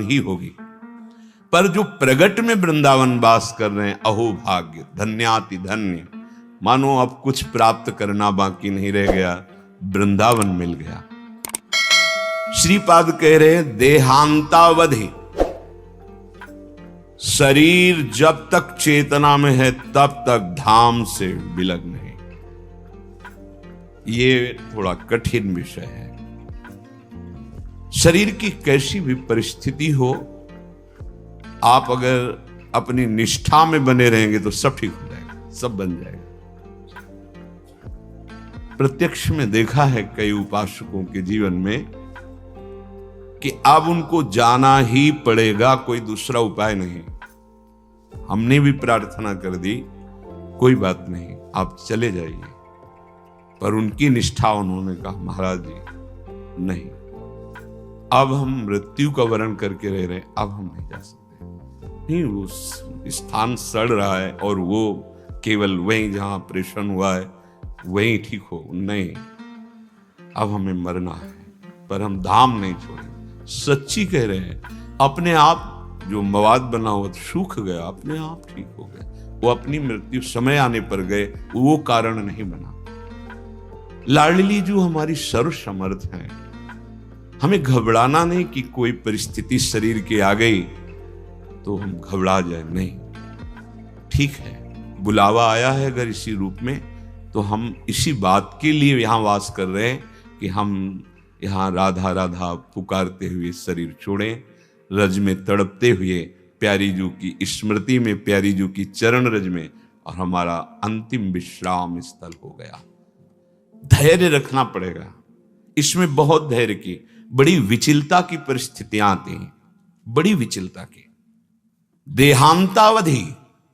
ही होगी। पर जो प्रगट में वृंदावन वास कर रहे हैं, अहो भाग्य, धन्याति धन्य, मानो अब कुछ प्राप्त करना बाकी नहीं रह गया, वृंदावन मिल गया। श्रीपाद कह रहे देहांतावधि, शरीर जब तक चेतना में है तब तक धाम से विलग्न है। ये थोड़ा कठिन विषय है। शरीर की कैसी भी परिस्थिति हो, आप अगर अपनी निष्ठा में बने रहेंगे तो सब ठीक हो जाएगा, सब बन जाएगा। प्रत्यक्ष में देखा है कई उपासकों के जीवन में कि अब उनको जाना ही पड़ेगा, कोई दूसरा उपाय नहीं। हमने भी प्रार्थना कर दी, कोई बात नहीं, आप चले जाइए, पर उनकी निष्ठा, उन्होंने कहा महाराज जी नहीं, अब हम मृत्यु का वर्ण करके रह रहे हैं, अब हम नहीं जा सकते। नहीं, वो स्थान सड़ रहा है और वो केवल वहीं जहां ऑपरेशन हुआ है वहीं ठीक हो, नहीं, अब हमें मरना है, पर हम धाम नहीं छोड़ेंगे। सच्ची कह रहे हैं, अपने आप जो मवाद बना हुआ सूख गया, अपने आप ठीक हो गया। वो अपनी मृत्यु समय आने पर गए, वो कारण नहीं बना। लाडली जो हमारी सर्वसमर्थ है, हमें घबराना नहीं कि कोई परिस्थिति शरीर की आ गई तो हम घबरा जाए, नहीं, ठीक है, बुलावा आया है अगर इसी रूप में, तो हम इसी बात के लिए यहां वास कर रहे हैं कि हम यहां राधा राधा पुकारते हुए शरीर छोड़ें, रज में तड़पते हुए प्यारी जू की स्मृति में, प्यारी जू की चरण रज में, और हमारा अंतिम विश्राम स्थल हो गया। धैर्य रखना पड़ेगा, इसमें बहुत धैर्य की, बड़ी विचलता की परिस्थितियां आती हैं, बड़ी विचलता की। देहांतावधि,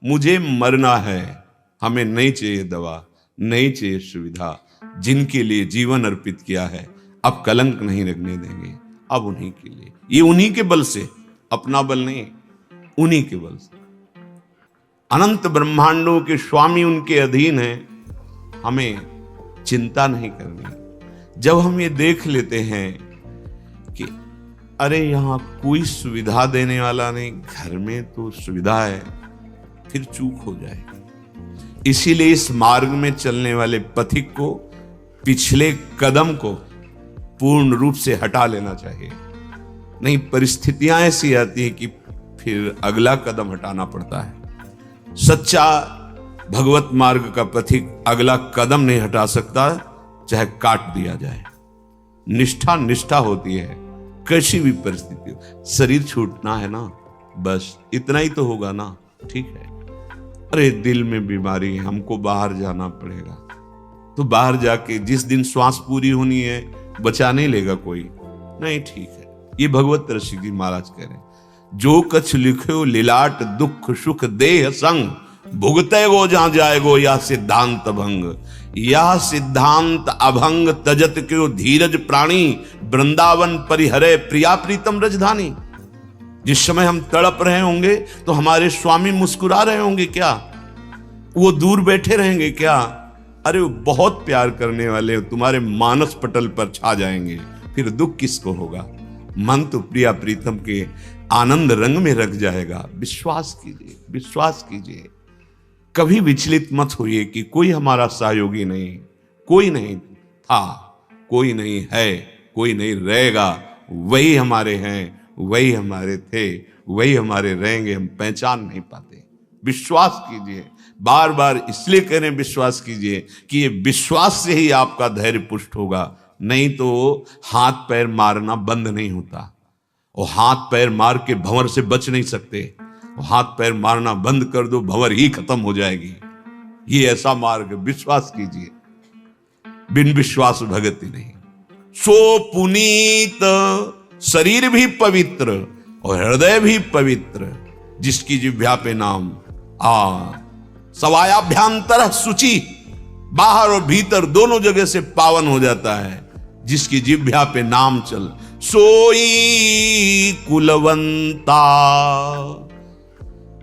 मुझे मरना है, हमें नहीं चाहिए दवा, नहीं चाहिए सुविधा, जिनके लिए जीवन अर्पित किया है अब कलंक नहीं लगने देंगे, अब उन्हीं के लिए, ये उन्हीं के बल से, अपना बल नहीं, उन्हीं के बल से। अनंत ब्रह्मांडों के स्वामी उनके अधीन हैं, हमें चिंता नहीं करनी। जब हम ये देख लेते हैं कि अरे यहां कोई सुविधा देने वाला नहीं, घर में तो सुविधा है, फिर चूक हो जाएगी। इसीलिए इस मार्ग में चलने वाले पथिक को पिछले कदम को पूर्ण रूप से हटा लेना चाहिए, नहीं परिस्थितियां ऐसी आती है कि फिर अगला कदम हटाना पड़ता है। सच्चा भगवत मार्ग का पथिक अगला कदम नहीं हटा सकता, चाहे काट दिया जाए। निष्ठा निष्ठा होती है, कैसी भी परिस्थिति हो। शरीर छूटना है ना, बस इतना ही तो होगा ना, ठीक है। अरे दिल में बीमारी है, हमको बाहर जाना पड़ेगा, तो बाहर जाके जिस दिन श्वास पूरी होनी है बचा नहीं लेगा कोई, नहीं, ठीक है। ये भगवत ऋषि जी महाराज कह रहे हैं, जो कछ लिखो लिलाट दुख सुख देह संग, भुगते गो जहां जाएगो या सिद्धांत भंग, या सिद्धांत अभंग तजत क्यों धीरज प्राणी, वृंदावन परिहरे प्रिया प्रीतम रजधानी। जिस समय हम तड़प रहे होंगे तो हमारे स्वामी मुस्कुरा रहे होंगे क्या? वो दूर बैठे रहेंगे क्या? अरे वो बहुत प्यार करने वाले तुम्हारे मानस पटल पर छा जाएंगे, फिर दुख किसको होगा? मन तो प्रिया प्रीतम के आनंद रंग में रख जाएगा। विश्वास कीजिए, विश्वास कीजिए, कभी विचलित मत होइए कि कोई हमारा सहयोगी नहीं, कोई नहीं था, कोई नहीं है, कोई नहीं रहेगा। वही हमारे हैं, वही हमारे थे, वही हमारे रहेंगे, हम पहचान नहीं पाते। विश्वास कीजिए, बार बार इसलिए कह रहे हैं विश्वास कीजिए कि ये विश्वास से ही आपका धैर्य पुष्ट होगा, नहीं तो हाथ पैर मारना बंद नहीं होता। और हाथ पैर मार के भंवर से बच नहीं सकते, हाथ पैर मारना बंद कर दो, भंवर ही खत्म हो जाएगी। ये ऐसा मार्ग, विश्वास कीजिए, बिन विश्वास भगति नहीं। सो पुनीत, शरीर भी पवित्र और हृदय भी पवित्र, जिसकी जिह्वा पे नाम सवायाभ्यांतर शुचि, बाहर और भीतर दोनों जगह से पावन हो जाता है, जिसकी जिह्वा पे नाम चल, सोई कुलवंता।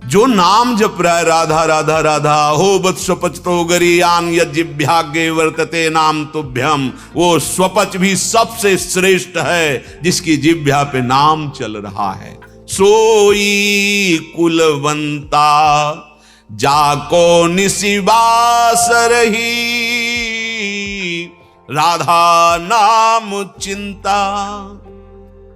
जो नाम जप रहा है राधा राधा राधा, हो बत स्वपच तो गरियान यज्ञाग्ञे वर्तते नाम तुभ्यम, वो स्वपच भी सबसे श्रेष्ठ है जिसकी जिह्वा पे नाम चल रहा है। सोई कुलवंता, जाको निशिबास रही, राधा नाम चिंता।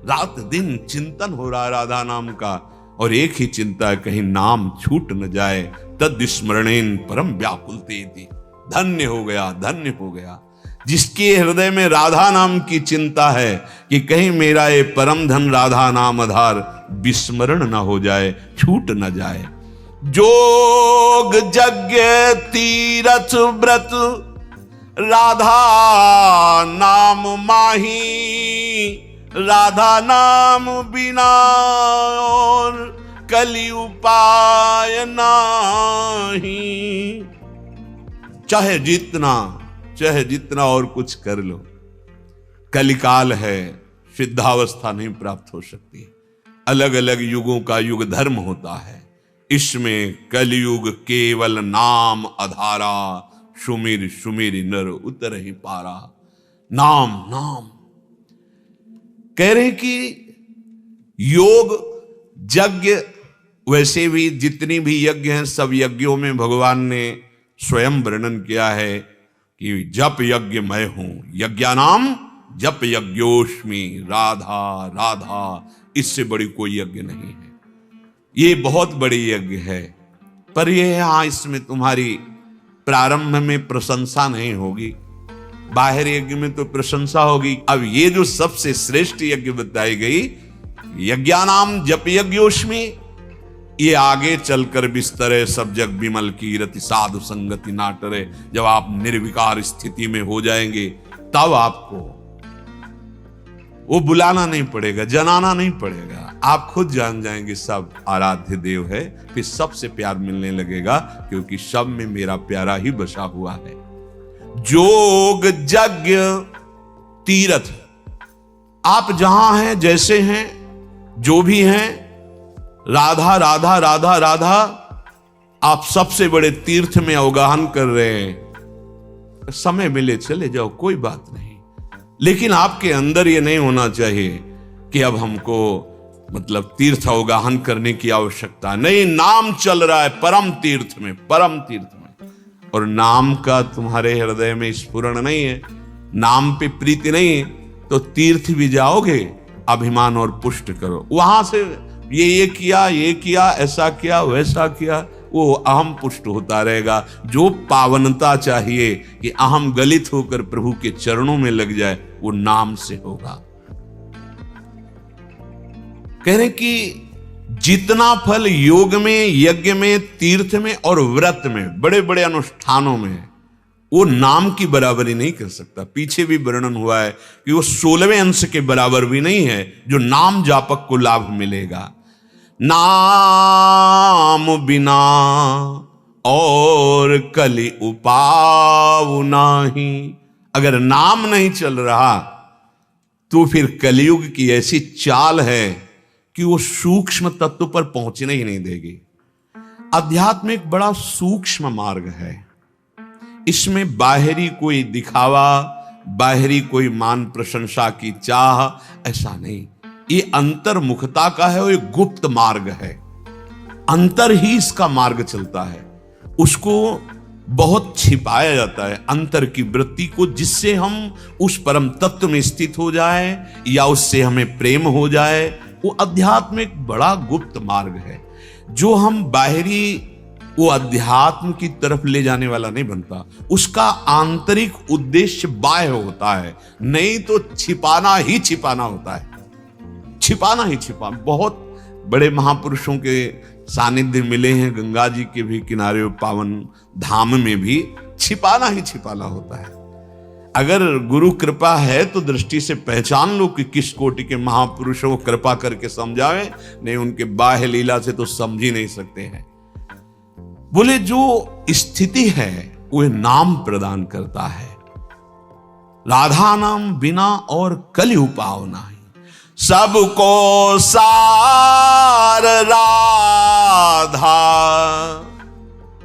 रात दिन चिंतन हो रहा है राधा नाम का, और एक ही चिंता है कहीं नाम छूट न जाए। तद स्मरणेन परम व्याकुलते थी। धन्य हो गया, धन्य हो गया जिसके हृदय में राधा नाम की चिंता है कि कहीं मेरा ये परम धन राधा नाम आधार विस्मरण न हो जाए, छूट न जाए। जोग यज्ञ तीरथ व्रत, राधा नाम माही, राधा नाम बिना और कलि उपाय नाही। चाहे जितना और कुछ कर लो, कलिकाल है, सिद्धावस्था नहीं प्राप्त हो सकती। अलग अलग युगों का युग धर्म होता है, इसमें कलयुग केवल नाम आधारा, सुमिर सुमिर नर उतर ही पारा। नाम नाम कह रहे कि योग यज्ञ, वैसे भी जितनी भी यज्ञ हैं सब यज्ञों में भगवान ने स्वयं वर्णन किया है कि जप यज्ञ मैं हूं, यज्ञानाम जप यज्ञोस्मि, राधा राधा, इससे बड़ी कोई यज्ञ नहीं है। ये बहुत बड़ी यज्ञ है, पर ये हाँ इसमें तुम्हारी प्रारंभ में प्रशंसा नहीं होगी, बाहर यज्ञ में तो प्रशंसा होगी। अब ये जो सबसे श्रेष्ठ यज्ञ बताई गई, यज्ञानाम जप यज्ञोस्मि, ये आगे चलकर बिस्तरे सब जग विमल की रति, साधु संगति नाटरे। जब आप निर्विकार स्थिति में हो जाएंगे तब आपको वो बुलाना नहीं पड़ेगा, जनाना नहीं पड़ेगा, आप खुद जान जाएंगे सब आराध्य देव है। फिर सबसे प्यार मिलने लगेगा, क्योंकि सब में मेरा प्यारा ही बसा हुआ है। जोग यज्ञ तीरथ, आप जहां हैं, जैसे हैं, जो भी हैं, राधा राधा राधा राधा, आप सबसे बड़े तीर्थ में अवगाहन कर रहे हैं। समय मिले चले जाओ, कोई बात नहीं, लेकिन आपके अंदर ये नहीं होना चाहिए कि अब हमको मतलब तीर्थ अवगाहन करने की आवश्यकता नहीं। नाम चल रहा है परम तीर्थ में, परम तीर्थ में, और नाम का तुम्हारे हृदय में स्फुरण नहीं है, नाम पे प्रीति नहीं है, तो तीर्थ भी जाओगे, अभिमान और पुष्ट करो, वहां से ये किया, ऐसा किया, वैसा किया, वो अहम पुष्ट होता रहेगा। जो पावनता चाहिए कि अहम गलित होकर प्रभु के चरणों में लग जाए, वो नाम से होगा। कह रहे कि जितना फल योग में, यज्ञ में, तीर्थ में और व्रत में, बड़े बड़े अनुष्ठानों में, वो नाम की बराबरी नहीं कर सकता। पीछे भी वर्णन हुआ है कि वो 16वें अंश के बराबर भी नहीं है जो नाम जापक को लाभ मिलेगा। नाम बिना और कलि उपाव नाही। अगर नाम नहीं चल रहा तो फिर कलयुग की ऐसी चाल है कि वो सूक्ष्म तत्व पर पहुंचने ही नहीं देगी। अध्यात्म एक बड़ा सूक्ष्म मार्ग है, इसमें बाहरी कोई दिखावा, बाहरी कोई मान प्रशंसा की चाह, ऐसा नहीं। ये अंतर्मुखता का है, वो एक गुप्त मार्ग है, अंतर ही इसका मार्ग चलता है। उसको बहुत छिपाया जाता है, अंतर की वृत्ति को, जिससे हम उस परम तत्व में स्थित हो जाए या उससे हमें प्रेम हो जाए। वो अध्यात्म एक बड़ा गुप्त मार्ग है, जो हम बाहरी वो अध्यात्म की तरफ ले जाने वाला नहीं बनता। उसका आंतरिक उद्देश्य बाह्य होता है, नहीं तो छिपाना ही छिपाना होता है, छिपाना ही छिपाना। बहुत बड़े महापुरुषों के सानिध्य मिले हैं, गंगा जी के भी किनारे पावन धाम में भी छिपाना ही छिपाना होता है। अगर गुरु कृपा है तो दृष्टि से पहचान लो कि किस कोटि के महापुरुषों को कृपा करके समझावे, नहीं उनके बाह्य लीला से तो समझ ही नहीं सकते हैं। बोले जो स्थिति है वह नाम प्रदान करता है, राधा नाम बिना और कलि उपाव नाही। सबको सार राधा,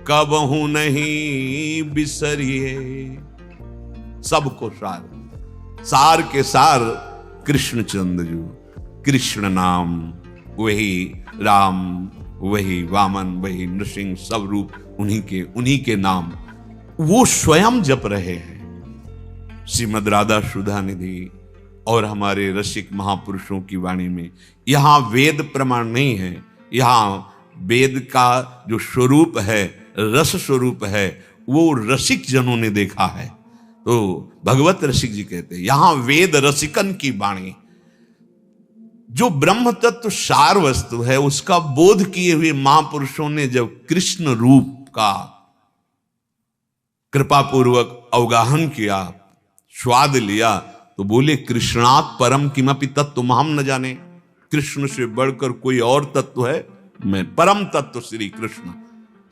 कबहू नहीं बिसरिए। सबको सार, सार के सार कृष्ण चंद्र जी, कृष्ण नाम वही राम, वही वामन, वही नृसिंह, सब रूप उन्हीं के नाम वो स्वयं जप रहे हैं। श्रीमद् राधा सुधा निधि और हमारे रसिक महापुरुषों की वाणी में यहां वेद प्रमाण नहीं है, यहां वेद का जो स्वरूप है, रस स्वरूप है, वो रसिक जनों ने देखा है। तो भगवत रसिक जी कहते हैं यहां वेद रसिकन की वाणी, जो ब्रह्म तत्व सार वस्तु है उसका बोध किए हुए महापुरुषों ने जब कृष्ण रूप का कृपा पूर्वक अवगाहन किया, स्वाद लिया, तो बोले कृष्णात् परम किमपि तत्व हम न जाने। कृष्ण से बढ़कर कोई और तत्व है? मैं परम तत्व श्री कृष्ण,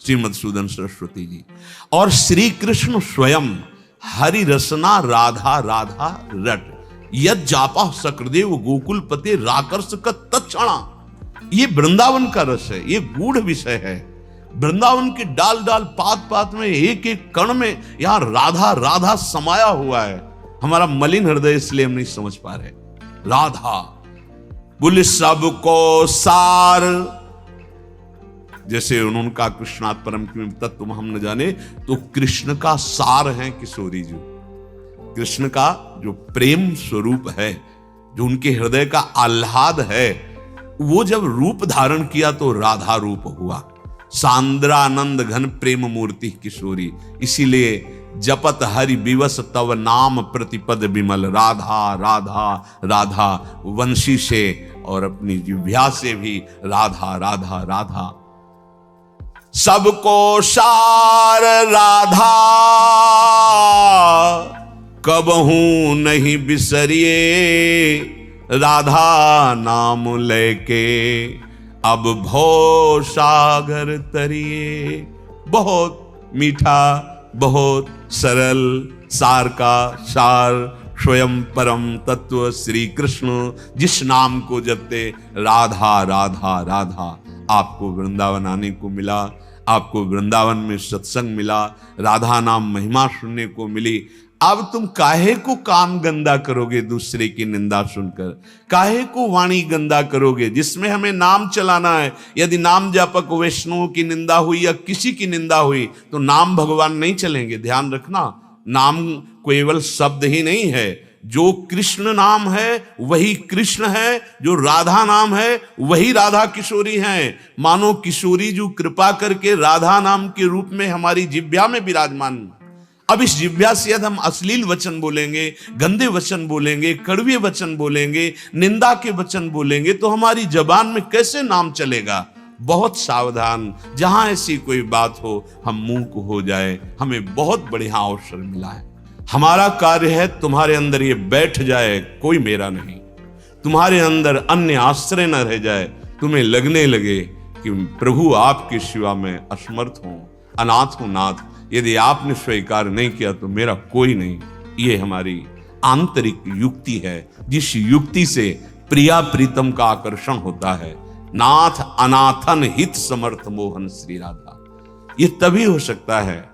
श्रीमधुसूदन सरस्वती जी। और श्री कृष्ण स्वयं हरि रसना राधा राधा रट, यद जापा सकृदेव गोकुल पते राकर्ष का तत्क्षणा। ये वृंदावन का रस है, ये गूढ़ विषय है। वृंदावन के डाल डाल पात पात में, एक एक कण में यहां राधा राधा समाया हुआ है। हमारा मलिन हृदय इसलिए हम नहीं समझ पा रहे। राधा बोले सबको सार, जैसे उन्होंने कहा कृष्णात् परम तत्व हम न जाने, तो कृष्ण का सार है किशोरी जी। कृष्ण का जो प्रेम स्वरूप है, जो उनके हृदय का आह्लाद है, वो जब रूप धारण किया तो राधा रूप हुआ। सांद्रानंद घन प्रेम मूर्ति किशोरी, इसीलिए जपत हरि विवश तव नाम प्रतिपद विमल। राधा राधा राधा वंशी से और अपनी जिह्वा से भी राधा राधा राधा। सबको सार राधा कबहू नहीं बिसरिए, राधा नाम लेके अब भव सागर तरिए। बहुत मीठा, बहुत सरल, सार का सार स्वयं परम तत्व श्री कृष्ण, जिस नाम को जपते राधा राधा राधा। आपको वृंदावन आने को मिला, आपको वृंदावन में सत्संग मिला, राधा नाम महिमा सुनने को मिली। अब तुम काहे को कान गंदा करोगे दूसरे की निंदा सुनकर? काहे को वाणी गंदा करोगे जिसमें हमें नाम चलाना है? यदि नाम जापक वैष्णवों की निंदा हुई या किसी की निंदा हुई तो नाम भगवान नहीं चलेंगे। ध्यान रखना, नाम केवल शब्द ही नहीं है। जो कृष्ण नाम है वही कृष्ण है, जो राधा नाम है वही राधा किशोरी है। मानो किशोरी जो कृपा करके राधा नाम के रूप में हमारी जिह्वा में विराजमान। अब इस जिह्वा से यदि हम अश्लील वचन बोलेंगे, गंदे वचन बोलेंगे, कड़वे वचन बोलेंगे, निंदा के वचन बोलेंगे, तो हमारी जबान में कैसे नाम चलेगा? बहुत सावधान, जहां ऐसी कोई बात हो हम मूक हो जाए। हमें बहुत बढ़िया अवसर मिला है। हमारा कार्य है तुम्हारे अंदर ये बैठ जाए, कोई मेरा नहीं। तुम्हारे अंदर अन्य आश्रय न रह जाए, तुम्हें लगने लगे कि प्रभु आपके सिवा में असमर्थ हूं, अनाथ हूं नाथ। यदि आपने स्वीकार नहीं किया तो मेरा कोई नहीं। ये हमारी आंतरिक युक्ति है, जिस युक्ति से प्रिया प्रीतम का आकर्षण होता है। नाथ अनाथन हित समर्थ मोहन श्री राधा। ये तभी हो सकता है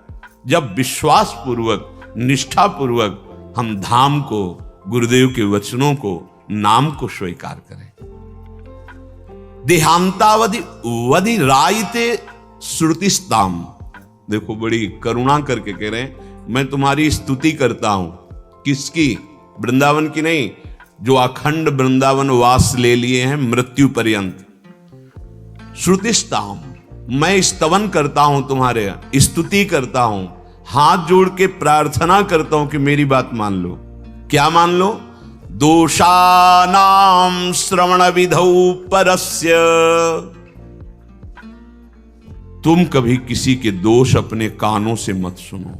जब विश्वास पूर्वक, निष्ठा पूर्वक हम धाम को, गुरुदेव के वचनों को, नाम को स्वीकार करें। देहांतावधि वधि रायते श्रुतिस्ताम। देखो बड़ी करुणा करके कह रहे हैं, मैं तुम्हारी स्तुति करता हूं। किसकी? वृंदावन की नहीं, जो अखंड वृंदावन वास ले लिए हैं मृत्यु पर्यंत। श्रुतिस्ताम, मैं स्तवन करता हूं, तुम्हारे स्तुति करता हूं, हाथ जोड़ के प्रार्थना करता हूं कि मेरी बात मान लो। क्या मान लो? दोषानाम श्रवण विधौ परस्य। तुम कभी किसी के दोष अपने कानों से मत सुनो।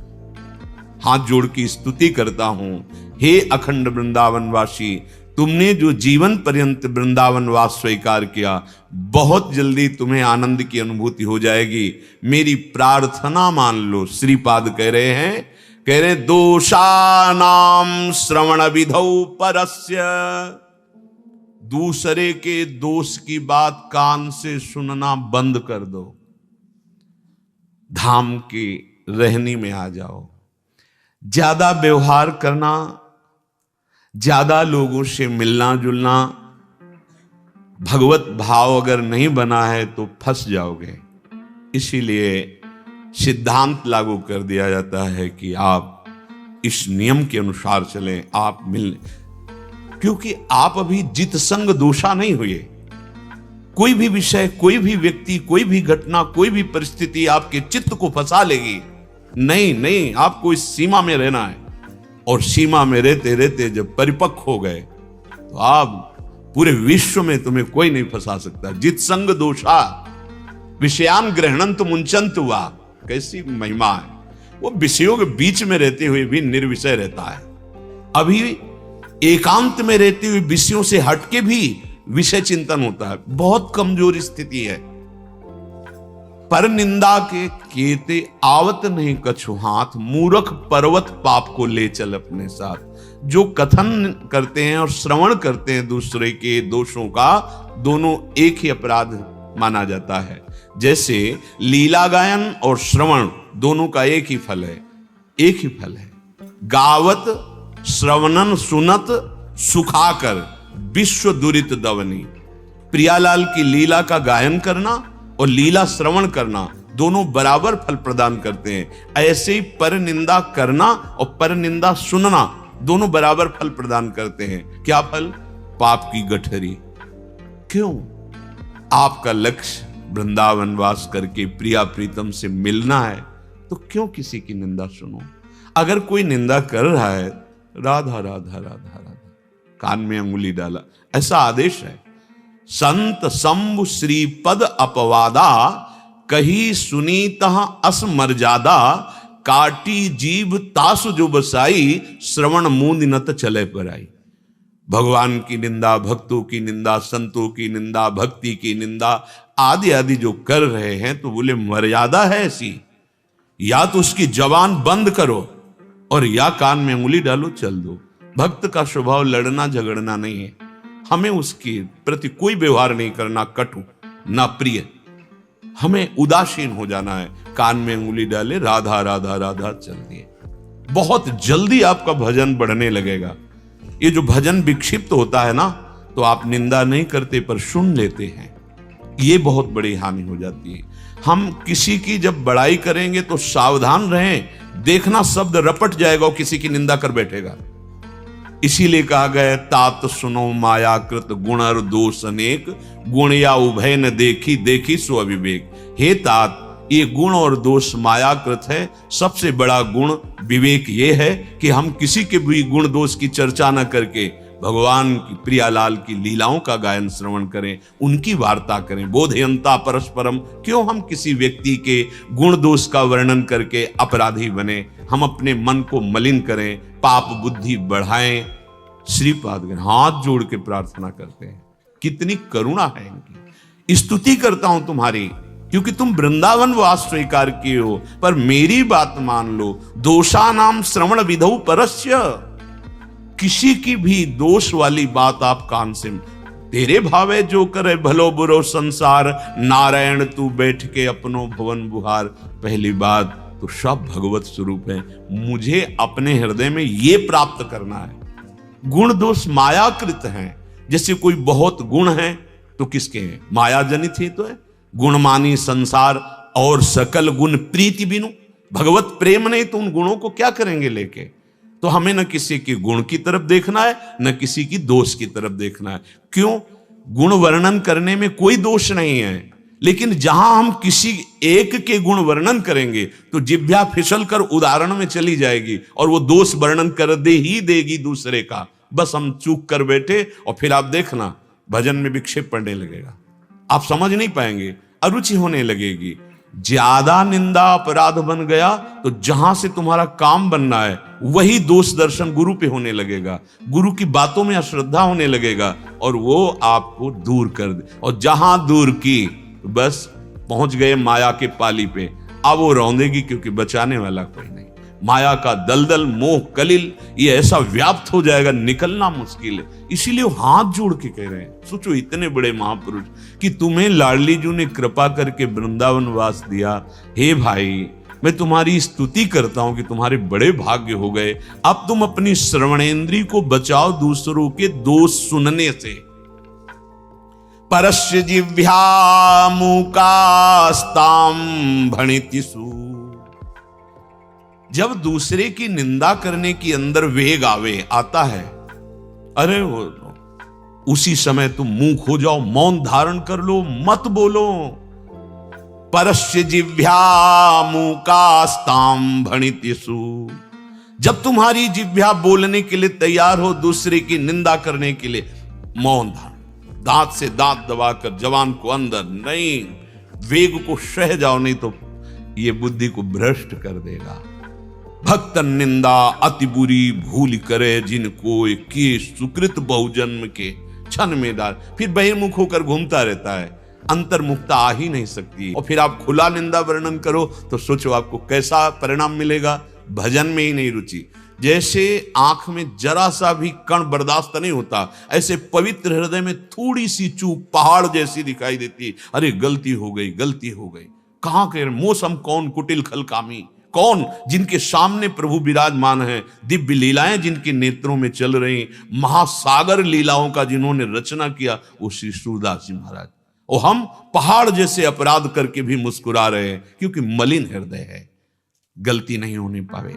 हाथ जोड़ की स्तुति करता हूं, हे अखंड वृंदावनवासी, तुमने जो जीवन पर्यंत वृंदावनवास स्वीकार किया, बहुत जल्दी तुम्हें आनंद की अनुभूति हो जाएगी। मेरी प्रार्थना मान लो। श्रीपाद कह रहे हैं दोषानाम श्रवण विधौ परस्य। दूसरे के दोष की बात कान से सुनना बंद कर दो। धाम की रहनी में आ जाओ। ज्यादा व्यवहार करना, ज्यादा लोगों से मिलना जुलना, भगवत भाव अगर नहीं बना है तो फंस जाओगे। इसीलिए सिद्धांत लागू कर दिया जाता है कि आप इस नियम के अनुसार चलें, आप मिल, क्योंकि आप अभी जित संग दोषा नहीं हुए। कोई भी विषय, कोई भी व्यक्ति, कोई भी घटना, कोई भी परिस्थिति आपके चित्त को फंसा लेगी। नहीं नहीं, आपको इस सीमा में रहना है, और सीमा में रहते रहते जब परिपक्व हो गए तो आप पूरे विश्व में तुम्हें कोई नहीं फंसा सकता। जित संग दोषा विषयान गृहणंत मुंचंत हुआ, कैसी महिमा है। वो विषयों के बीच में रहते हुए भी निर्विषय रहता है। अभी एकांत में रहते हुए विषयों से हटके भी विषय चिंतन होता है। बहुत कमजोर स्थिति है। पर निंदा के केते आवत नहीं कछु हाथ, मूर्ख पर्वत पाप को ले चल अपने साथ। जो कथन करते हैं और श्रवण करते हैं दूसरे के दोषों का, दोनों एक ही अपराध माना जाता है। जैसे लीला गायन और श्रवण दोनों का एक ही फल है, एक ही फल है। गावत श्रवणन सुनत सुखाकर विश्व दुरित दवनी। प्रियालाल की लीला का गायन करना और लीला श्रवण करना दोनों बराबर फल प्रदान करते हैं। ऐसे ही पर निंदा करना और पर निंदा सुनना दोनों बराबर फल प्रदान करते हैं। क्या फल? पाप की गठरी। क्यों? आपका लक्ष्य वृंदावन वास करके प्रिया प्रीतम से मिलना है, तो क्यों किसी की निंदा सुनो? अगर कोई निंदा कर रहा है, राधा राधा राधा राधा, कान में अंगुली डाला, ऐसा आदेश है। संत शंभु श्रीपद अपवादा, कही सुनीत अस मर्यादा। काटी जीव तासु जो बसाई, श्रवण मूंद नत चले पर आई। भगवान की निंदा, भक्तों की निंदा, संतों की निंदा, भक्ति की निंदा आदि आदि जो कर रहे हैं, तो बोले मर्यादा है ऐसी, या तो उसकी जबान बंद करो और या कान में उंगली डालो, चल दो। भक्त का स्वभाव लड़ना झगड़ना नहीं है। हमें उसके प्रति कोई व्यवहार नहीं करना कटु ना प्रिय। हमें उदासीन हो जाना है। कान में उंगली डाले, राधा राधा राधा चल दिए। बहुत जल्दी आपका भजन बढ़ने लगेगा। ये जो भजन विक्षिप्त होता है ना, तो आप निंदा नहीं करते पर सुन लेते हैं, ये बहुत बड़ी हानि हो जाती है। हम किसी की जब बड़ाई करेंगे तो सावधान रहें, देखना शब्द रपट जाएगा और किसी की निंदा कर बैठेगा। इसीलिए कहा गया, तात सुनो मायाकृत गुण और दोष अनेक, गुण या उभय न देखी, देखी सो अविवेक। हे तात, ये गुण और दोष मायाकृत है। सबसे बड़ा गुण विवेक ये है कि हम किसी के भी गुण दोष की चर्चा न करके भगवान की प्रियालाल की लीलाओं का गायन श्रवण करें, उनकी वार्ता करें। बोधयंता परस्परम, क्यों हम किसी व्यक्ति के गुण दोष का वर्णन करके अपराधी बने? हम अपने मन को मलिन करें, पाप बुद्धि बढ़ाएं। श्रीपाद हाथ जोड़ के प्रार्थना करते हैं, कितनी करुणा है इनकी। स्तुति करता हूं तुम्हारी, क्योंकि तुम वृंदावन वास स्वीकार किए हो, पर मेरी बात मान लो। दोषा नाम श्रवण विधौ परस्य, किसी की भी दोष वाली बात आप कान से, तेरे भावे जो करे भलो बुरो संसार, नारायण तू बैठ के अपनो भवन बुहार। पहली बात तो सब भगवत स्वरूप है, मुझे अपने हृदय में ये प्राप्त करना है। गुण दोष मायाकृत हैं। जैसे कोई बहुत गुण है तो किसके हैं? माया जनित ही तो है। गुणमानी संसार और सकल गुण प्रीति बिनु, भगवत प्रेम नहीं तो उन गुणों को क्या करेंगे लेके? तो हमें न किसी के गुण की तरफ देखना है, न किसी की दोष की तरफ देखना है। क्यों? गुण वर्णन करने में कोई दोष नहीं है, लेकिन जहां हम किसी एक के गुण वर्णन करेंगे तो जिह्वा फिसल कर उदाहरण में चली जाएगी और वो दोष वर्णन कर दे ही देगी दूसरे का। बस हम चूक कर बैठे और फिर आप देखना भजन में विक्षेप पड़ने लगेगा, आप समझ नहीं पाएंगे, अरुचि होने लगेगी। ज्यादा निंदा अपराध बन गया तो जहां से तुम्हारा काम बनना है वही दोष दर्शन गुरु पे होने लगेगा, गुरु की बातों में अश्रद्धा होने लगेगा और वो आपको दूर कर दे। और जहां दूर की, बस पहुंच गए माया के पाली पे। अब वो रौंदेगी क्योंकि बचाने वाला कोई नहीं। माया का दलदल, मोह, कलिल ये ऐसा व्याप्त हो जाएगा, निकलना मुश्किल है। इसीलिए वो हाथ जोड़ के कह रहे हैं, सोचो इतने बड़े महापुरुष कि तुम्हें लाडली जी ने कृपा करके वृंदावन वास दिया। हे भाई, मैं तुम्हारी स्तुति करता हूं कि तुम्हारे बड़े भाग्य हो गए। अब तुम अपनी श्रवणेंद्री को बचाओ दूसरों के दोष सुनने से। परस्य जिह्वा मूकास्ताम भणितिषु। जब दूसरे की निंदा करने की अंदर वेग आता है, अरे वो उसी समय तुम मूक हो जाओ, मौन धारण कर लो, मत बोलो। परस्य जिह्वा मूकास्ताम भणितिषु। जब तुम्हारी जिह्वा बोलने के लिए तैयार हो, दूसरे की निंदा करने के लिए, मौन धारण, दांत से दांत दबाकर जवान को अंदर नहीं, वेग को सह जाओ, नहीं तो ये बुद्धि को भ्रष्ट कर देगा। भक्त निंदा अति बुरी भूल करे, जिनको किए सुकृत बहुजन्म के क्षण में डाल। फिर बहिर्मुख होकर घूमता रहता है, अंतर्मुखता आ ही नहीं सकती। और फिर आप खुला निंदा वर्णन करो तो सोचो आपको कैसा परिणाम मिलेगा। भजन में ही नहीं रुचि। जैसे आंख में जरा सा भी कण बर्दाश्त नहीं होता, ऐसे पवित्र हृदय में थोड़ी सी चूक पहाड़ जैसी दिखाई देती। अरे गलती हो गई, गलती हो गई। कहां के मौसम कौन, कुटिल खलकामी कौन, जिनके सामने प्रभु विराजमान है, दिव्य लीलाएं जिनके नेत्रों में चल रही, महासागर लीलाओं का जिन्होंने रचना किया, वो श्री सूरदास जी महाराज। और हम पहाड़ जैसे अपराध करके भी मुस्कुरा रहे हैं, क्योंकि मलिन हृदय है, गलती नहीं होने पावे।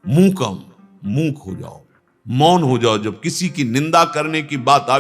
मूक हो जाओ, मौन हो जाओ। जब किसी की निंदा करने की बात आवे